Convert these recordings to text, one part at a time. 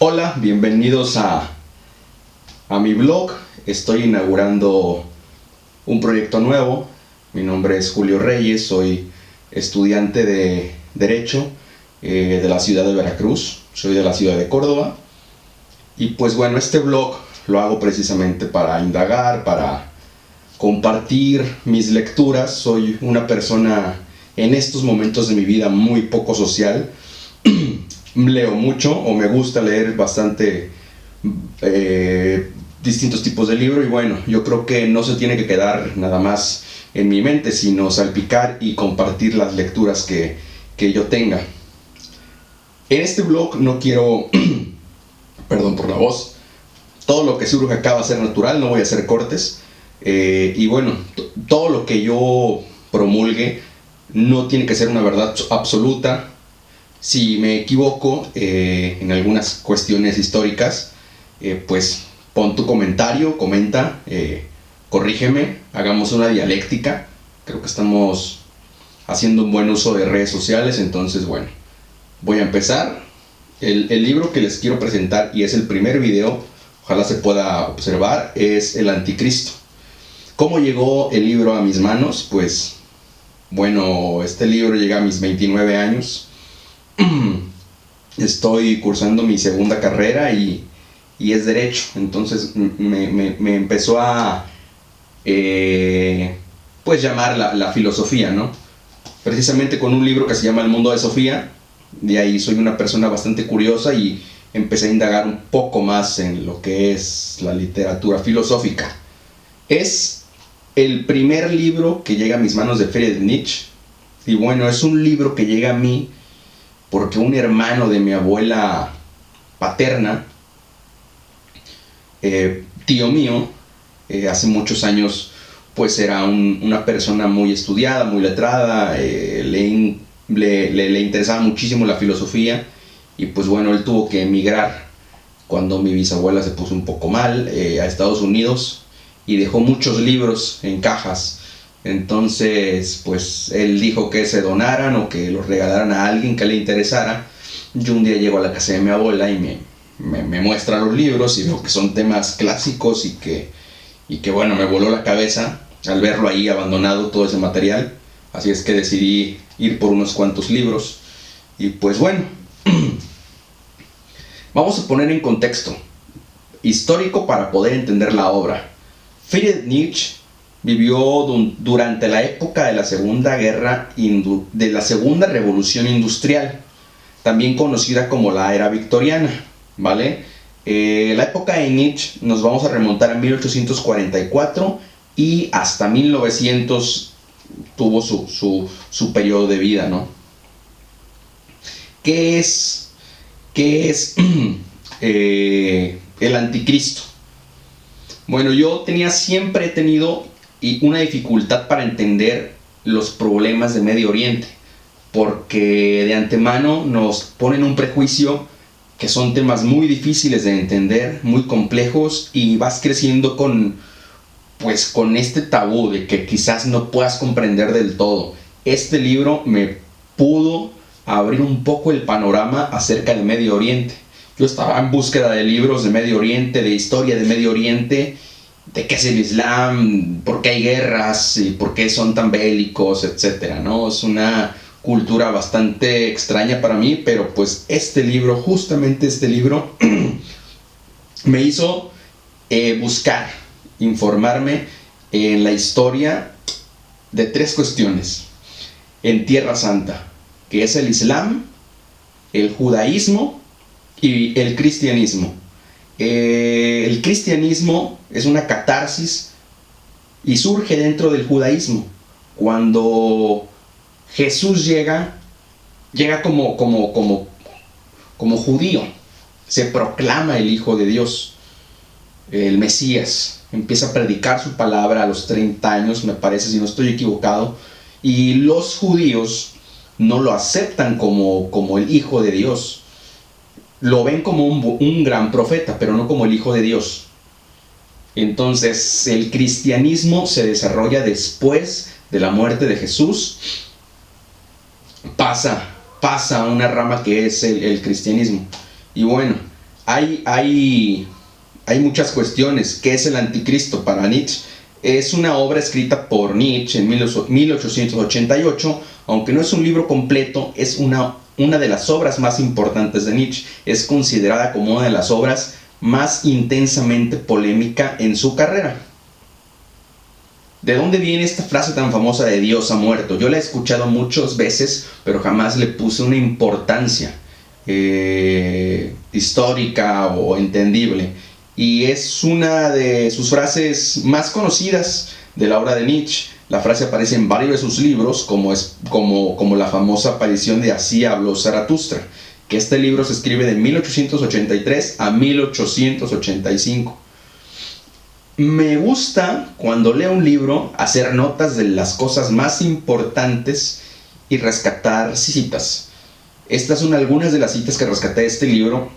Hola, bienvenidos a mi blog. Estoy inaugurando un proyecto nuevo. Mi nombre es Julio Reyes, soy estudiante de Derecho de la ciudad de Veracruz. Soy de la ciudad de Córdoba. Y pues bueno, este blog lo hago precisamente para indagar, para compartir mis lecturas. Soy una persona en estos momentos de mi vida muy poco social. Leo mucho, o me gusta leer bastante distintos tipos de libros, y bueno, yo creo que no se tiene que quedar nada más en mi mente, sino salpicar y compartir las lecturas que yo tenga. En este blog no quiero, perdón por la voz, todo lo que surja acá va a ser natural, no voy a hacer cortes, y bueno, todo lo que yo promulgue no tiene que ser una verdad absoluta. Si me equivoco en algunas cuestiones históricas, pues pon tu comentario, comenta, corrígeme, hagamos una dialéctica. Creo que estamos haciendo un buen uso de redes sociales, entonces bueno, voy a empezar. El libro que les quiero presentar, y es el primer video, ojalá se pueda observar, es El Anticristo. ¿Cómo llegó el libro a mis manos? Pues bueno, este libro llega a mis 29 años. Estoy cursando mi segunda carrera y es Derecho. Entonces me empezó a pues llamar la filosofía, ¿no? Precisamente con un libro que se llama El Mundo de Sofía. De ahí soy una persona bastante curiosa y empecé a indagar un poco más en lo que es la literatura filosófica. Es el primer libro que llega a mis manos de Friedrich Nietzsche. Y bueno, es un libro que llega a mí porque un hermano de mi abuela paterna, tío mío, hace muchos años, pues era una persona muy estudiada, muy letrada, le interesaba muchísimo la filosofía, y pues bueno, él tuvo que emigrar cuando mi bisabuela se puso un poco mal a Estados Unidos, y dejó muchos libros en cajas. Entonces, pues él dijo que se donaran o que los regalaran a alguien que le interesara. Yo un día llego a la casa de mi abuela y me muestra los libros y veo que son temas clásicos y que bueno, me voló la cabeza al verlo ahí abandonado todo ese material. Así es que decidí ir por unos cuantos libros. Y pues bueno, vamos a poner en contexto histórico para poder entender la obra. Friedrich Nietzsche vivió durante la época de la Segunda Revolución Industrial, también conocida como la Era Victoriana, ¿vale? La época de Nietzsche nos vamos a remontar a 1844 y hasta 1900 tuvo su periodo de vida, ¿no? ¿Qué es el Anticristo? Bueno, yo siempre he tenido una dificultad para entender los problemas de Medio Oriente, porque de antemano nos ponen un prejuicio que son temas muy difíciles de entender, muy complejos, y vas creciendo con este tabú de que quizás no puedas comprender del todo. Este libro me pudo abrir un poco el panorama acerca del Medio Oriente. Yo estaba en búsqueda de libros de Medio Oriente, de historia de Medio Oriente, de qué es el Islam, por qué hay guerras y por qué son tan bélicos, etcétera, ¿no? Es una cultura bastante extraña para mí, pero pues justamente este libro me hizo buscar, informarme en la historia de tres cuestiones en Tierra Santa, que es el Islam, el judaísmo y el cristianismo. El cristianismo es una catarsis y surge dentro del judaísmo. Cuando Jesús llega como judío, se proclama el Hijo de Dios, el Mesías, empieza a predicar su palabra a los 30 años, me parece, si no estoy equivocado, y los judíos no lo aceptan como el Hijo de Dios. Lo ven como un gran profeta, pero no como el Hijo de Dios. Entonces, el cristianismo se desarrolla después de la muerte de Jesús. Pasa a una rama que es el cristianismo. Y bueno, hay muchas cuestiones. ¿Qué es el anticristo para Nietzsche? Es una obra escrita por Nietzsche en 1888, aunque no es un libro completo, es una de las obras más importantes de Nietzsche. Es considerada como una de las obras más intensamente polémica en su carrera. ¿De dónde viene esta frase tan famosa de Dios ha muerto? Yo la he escuchado muchas veces, pero jamás le puse una importancia histórica o entendible. Y es una de sus frases más conocidas de la obra de Nietzsche. La frase aparece en varios de sus libros, como la famosa aparición de Así habló Zaratustra, que este libro se escribe de 1883 a 1885. Me gusta, cuando leo un libro, hacer notas de las cosas más importantes y rescatar citas. Estas son algunas de las citas que rescaté de este libro.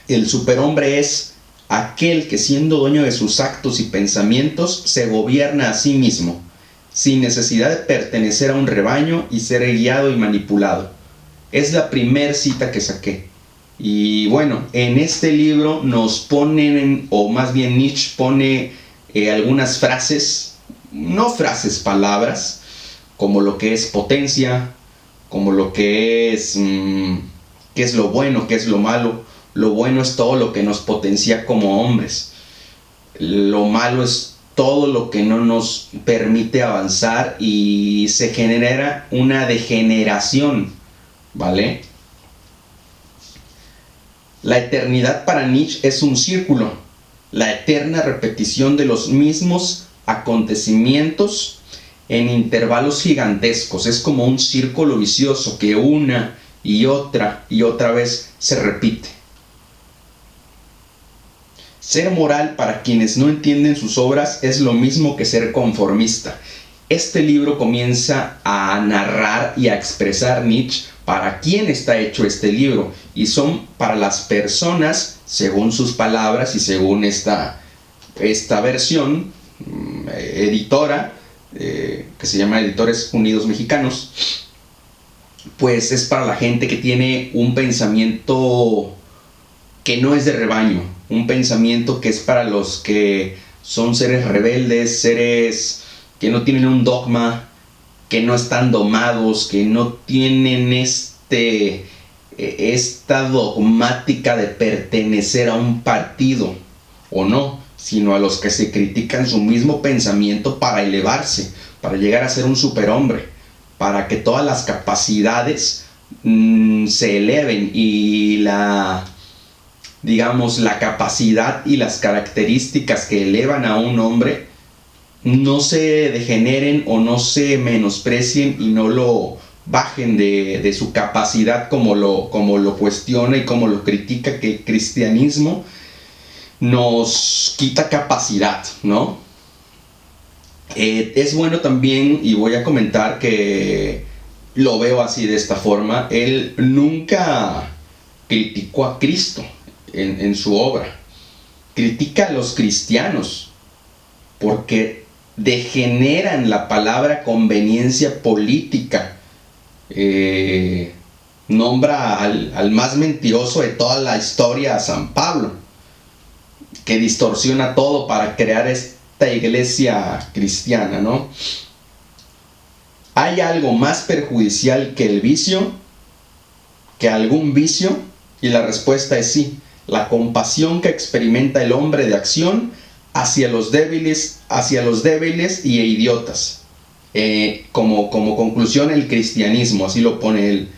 El superhombre es aquel que, siendo dueño de sus actos y pensamientos, se gobierna a sí mismo, sin necesidad de pertenecer a un rebaño y ser guiado y manipulado. Es la primera cita que saqué. Y bueno, en este libro nos ponen, o más bien Nietzsche pone algunas frases, no frases, palabras, como lo que es potencia, como lo que es qué es lo bueno, qué es lo malo. Lo bueno es todo lo que nos potencia como hombres. Lo malo es todo lo que no nos permite avanzar y se genera una degeneración, ¿vale? La eternidad para Nietzsche es un círculo, la eterna repetición de los mismos acontecimientos en intervalos gigantescos. Es como un círculo vicioso que una y otra vez se repite. Ser moral para quienes no entienden sus obras es lo mismo que ser conformista. Este libro comienza a narrar y a expresar Nietzsche para quién está hecho este libro, y son para las personas, según sus palabras y según esta versión editora, que se llama Editores Unidos Mexicanos, pues es para la gente que tiene un pensamiento que no es de rebaño, un pensamiento que es para los que son seres rebeldes, seres que no tienen un dogma, que no están domados, que no tienen esta dogmática de pertenecer a un partido o no, sino a los que se critican su mismo pensamiento para elevarse, para llegar a ser un superhombre, para que todas las capacidades se eleven y la capacidad y las características que elevan a un hombre no se degeneren o no se menosprecien y no lo bajen de su capacidad, como lo cuestiona y como lo critica, que el cristianismo nos quita capacidad, ¿no? Es bueno también, y voy a comentar que lo veo así, de esta forma. Él nunca criticó a Cristo en su obra. Critica a los cristianos porque degeneran la palabra conveniencia política. Nombra al más mentiroso de toda la historia, a San Pablo, que distorsiona todo para crear esta iglesia cristiana, ¿no? ¿Hay algo más perjudicial que el vicio? ¿Que algún vicio? Y la respuesta es sí. La compasión que experimenta el hombre de acción hacia los débiles y idiotas. Como conclusión, el cristianismo, así lo pone él.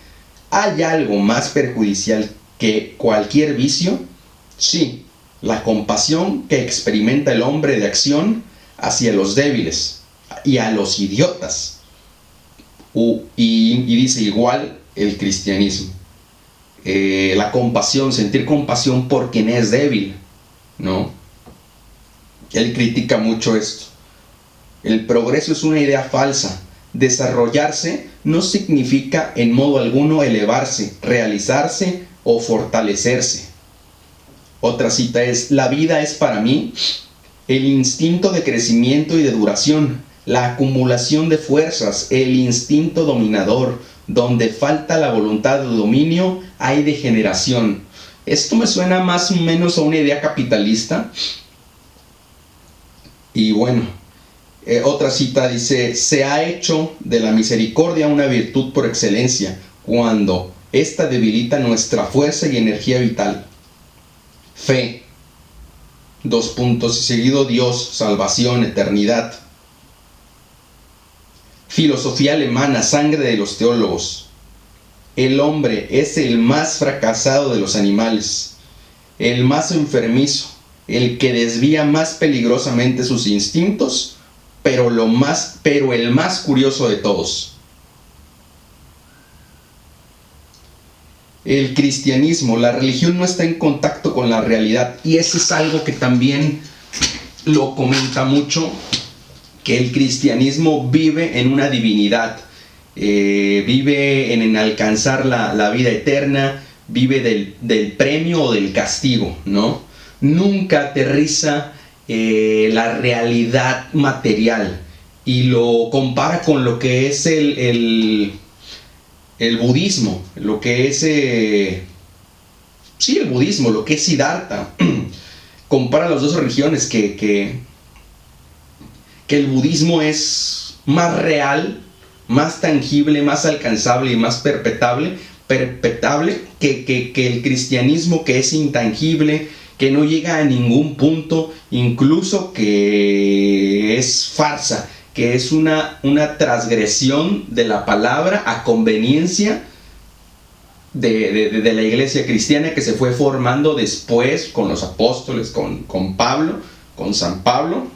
¿Hay algo más perjudicial que cualquier vicio? Sí, la compasión que experimenta el hombre de acción hacia los débiles y a los idiotas. Y dice igual el cristianismo. La compasión, sentir compasión por quien es débil, ¿no? Él critica mucho esto. El progreso es una idea falsa. Desarrollarse no significa en modo alguno elevarse, realizarse o fortalecerse. Otra cita es: la vida es para mí el instinto de crecimiento y de duración, la acumulación de fuerzas, el instinto dominador. Donde falta la voluntad de dominio, hay degeneración. Esto me suena más o menos a una idea capitalista. Y bueno, otra cita dice: se ha hecho de la misericordia una virtud por excelencia, cuando ésta debilita nuestra fuerza y energía vital. Fe, dos puntos, y seguido Dios, salvación, eternidad. Filosofía alemana, sangre de los teólogos. El hombre es el más fracasado de los animales, el más enfermizo, el que desvía más peligrosamente sus instintos, pero el más curioso de todos. El cristianismo, la religión no está en contacto con la realidad, y eso es algo que también lo comenta mucho, que el cristianismo vive en una divinidad, vive en alcanzar la vida eterna, vive del premio o del castigo, ¿no? Nunca aterriza la realidad material y lo compara con lo que es el budismo, lo que es el budismo, lo que es Siddhartha. Compara las dos religiones, que el budismo es más real, más tangible, más alcanzable y más perpetuable que el cristianismo, que es intangible, que no llega a ningún punto, incluso que es farsa, que es una transgresión de la palabra a conveniencia de la iglesia cristiana, que se fue formando después con los apóstoles, con Pablo, con San Pablo.